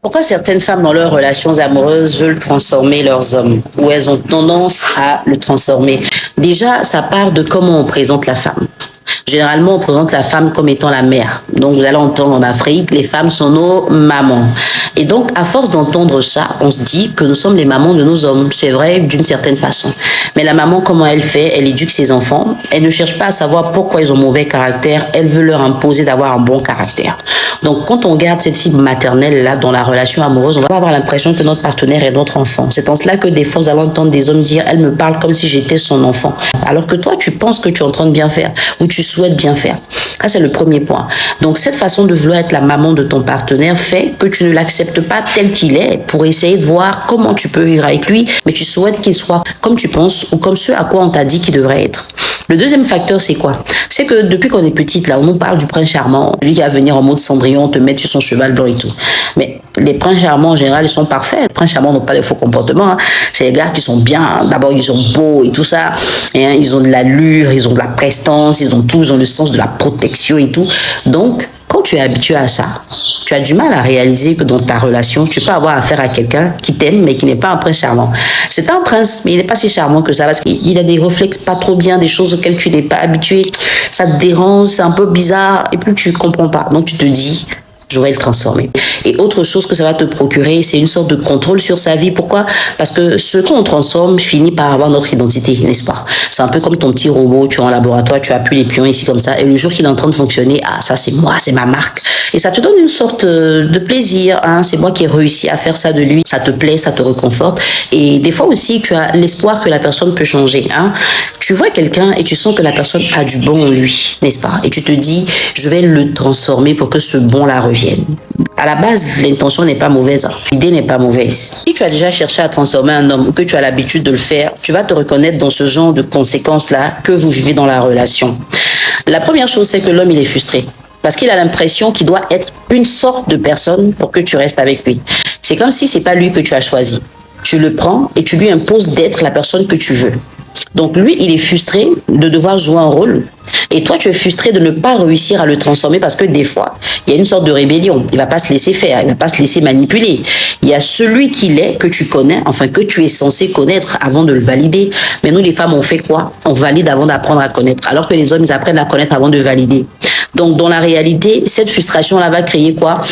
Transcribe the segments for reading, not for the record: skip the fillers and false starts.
Pourquoi certaines femmes dans leurs relations amoureuses veulent transformer leurs hommes ou elles ont tendance à le transformer? Déjà, ça part de comment on présente la femme. Généralement, on présente la femme comme étant la mère. Donc, vous allez entendre en Afrique, les femmes sont nos mamans. Et donc, à force d'entendre ça, on se dit que nous sommes les mamans de nos hommes. C'est vrai d'une certaine façon. Mais la maman, comment elle fait? Elle éduque ses enfants. Elle ne cherche pas à savoir pourquoi ils ont mauvais caractère. Elle veut leur imposer d'avoir un bon caractère. Donc, quand on garde cette fibre maternelle-là dans la relation amoureuse, on va avoir l'impression que notre partenaire est notre enfant. C'est en cela que des fois, vous allez entendre des hommes dire « elle me parle comme si j'étais son enfant ». Alors que toi, tu penses que tu es en train de bien faire ou tu souhaites bien faire. Ça, c'est le premier point. Donc, cette façon de vouloir être la maman de ton partenaire fait que tu ne l'acceptes pas tel qu'il est pour essayer de voir comment tu peux vivre avec lui, mais tu souhaites qu'il soit comme tu penses ou comme ce à quoi on t'a dit qu'il devrait être. Le deuxième facteur, c'est quoi? C'est que depuis qu'on est petite, là, on nous parle du prince charmant, lui qui va venir en mode Cendrillon, te mettre sur son cheval blanc et tout. Mais les princes charmants, en général, ils sont parfaits. Les princes charmants n'ont pas les faux comportements. Hein. C'est les gars qui sont bien. D'abord, ils sont beaux et tout ça. Et, hein, ils ont de l'allure, ils ont de la prestance, ils ont tout, ils ont le sens de la protection et tout. Donc, quand tu es habitué à ça, tu as du mal à réaliser que dans ta relation, tu peux avoir affaire à quelqu'un qui t'aime, mais qui n'est pas un prince charmant. C'est un prince, mais il n'est pas si charmant que ça, parce qu'il a des réflexes pas trop bien, des choses auxquelles tu n'es pas habitué. Ça te dérange, c'est un peu bizarre, et puis tu comprends pas. Donc tu te dis, je vais le transformer. Et autre chose que ça va te procurer, c'est une sorte de contrôle sur sa vie. Pourquoi? Parce que ce qu'on transforme finit par avoir notre identité, n'est-ce pas? C'est un peu comme ton petit robot, tu es en laboratoire, tu appuies les pions ici comme ça, et le jour qu'il est en train de fonctionner, ah, ça c'est moi, c'est ma marque. Et ça te donne une sorte de plaisir, hein? C'est moi qui ai réussi à faire ça de lui. Ça te plaît, ça te réconforte. Et des fois aussi, tu as l'espoir que la personne peut changer, hein? Tu vois quelqu'un et tu sens que la personne a du bon en lui, n'est-ce pas? Et tu te dis, je vais le transformer pour que ce bon-là revienne. À la base, l'intention n'est pas mauvaise, hein. L'idée n'est pas mauvaise. Si tu as déjà cherché à transformer un homme ou que tu as l'habitude de le faire, tu vas te reconnaître dans ce genre de conséquences-là que vous vivez dans la relation. La première chose, c'est que l'homme, il est frustré. Parce qu'il a l'impression qu'il doit être une sorte de personne pour que tu restes avec lui. C'est comme si c'est pas lui que tu as choisi. Tu le prends et tu lui imposes d'être la personne que tu veux. Donc lui, il est frustré de devoir jouer un rôle. Et toi, tu es frustré de ne pas réussir à le transformer parce que des fois, il y a une sorte de rébellion. Il va pas se laisser faire, il va pas se laisser manipuler. Il y a celui qu'il est que tu connais, enfin que tu es censé connaître avant de le valider. Mais nous, les femmes, on fait quoi? On valide avant d'apprendre à connaître. Alors que les hommes, ils apprennent à connaître avant de valider. Donc, dans la réalité, cette frustration-là va créer quoi?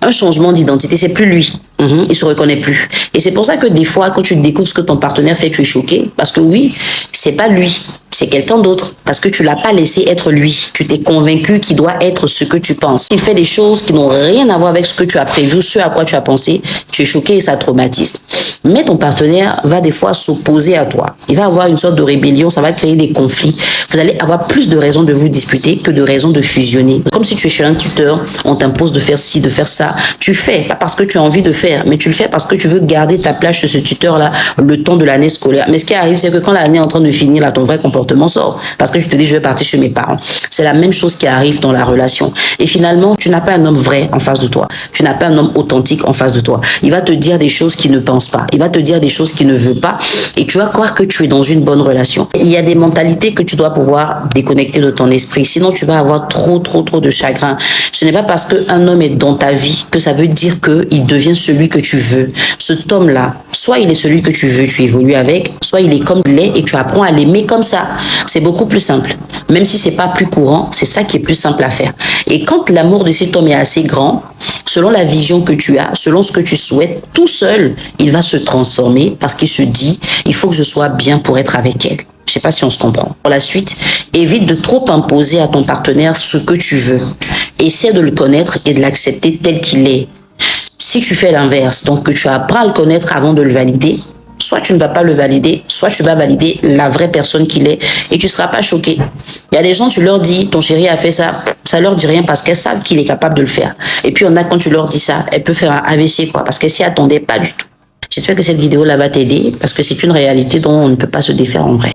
Un changement d'identité. C'est plus lui. Il se reconnaît plus. Et c'est pour ça que des fois, quand tu découvres ce que ton partenaire fait, tu es choqué. Parce que oui, c'est pas lui. C'est quelqu'un d'autre. Parce que tu l'as pas laissé être lui. Tu t'es convaincu qu'il doit être ce que tu penses. Il fait des choses qui n'ont rien à voir avec ce que tu as prévu, ce à quoi tu as pensé. Tu es choqué et ça traumatise. Mais ton partenaire va des fois s'opposer à toi. Il va avoir une sorte de rébellion. Ça va créer des conflits. Vous allez avoir plus de raisons de vous disputer que de raisons de fusionner. Comme si tu es chez un tuteur, on t'impose de faire ci, de faire ça. Tu fais, pas parce que tu as envie de faire, mais tu le fais parce que tu veux garder ta place chez ce tuteur-là le temps de l'année scolaire. Mais ce qui arrive, c'est que quand l'année est en train de finir, là, ton vrai comportement sort. Parce que tu te dis, je vais partir chez mes parents. C'est la même chose qui arrive dans la relation. Et finalement, tu n'as pas un homme vrai en face de toi. Tu n'as pas un homme authentique en face de toi. Il va te dire des choses qu'il ne pense pas. Il va te dire des choses qu'il ne veut pas. Et tu vas croire que tu es dans une bonne relation. Il y a des mentalités que tu dois pouvoir déconnecter de ton esprit. Sinon, tu vas avoir trop de chagrin. Ce n'est pas parce qu'un homme est dans ta vie que ça veut dire qu'il devient celui que tu veux. Cet homme-là, soit il est celui que tu veux, tu évolues avec, soit il est comme il est et tu apprends à l'aimer comme ça. C'est beaucoup plus simple. Même si c'est pas plus courant, c'est ça qui est plus simple à faire. Et quand l'amour de cet homme est assez grand, selon la vision que tu as, selon ce que tu souhaites, tout seul, il va se transformer parce qu'il se dit, il faut que je sois bien pour être avec elle. Je sais pas si on se comprend. Pour la suite, évite de trop imposer à ton partenaire ce que tu veux. Essaie de le connaître et de l'accepter tel qu'il est. Si tu fais l'inverse, donc que tu apprends à le connaître avant de le valider, soit tu ne vas pas le valider, soit tu vas valider la vraie personne qu'il est et tu ne seras pas choqué. Il y a des gens, tu leur dis, ton chéri a fait ça, ça leur dit rien parce qu'elles savent qu'il est capable de le faire. Et puis, quand tu leur dis ça, elle peut faire un AVC, quoi, parce qu'elle s'y attendait pas du tout. J'espère que cette vidéo là va t'aider parce que c'est une réalité dont on ne peut pas se défaire en vrai.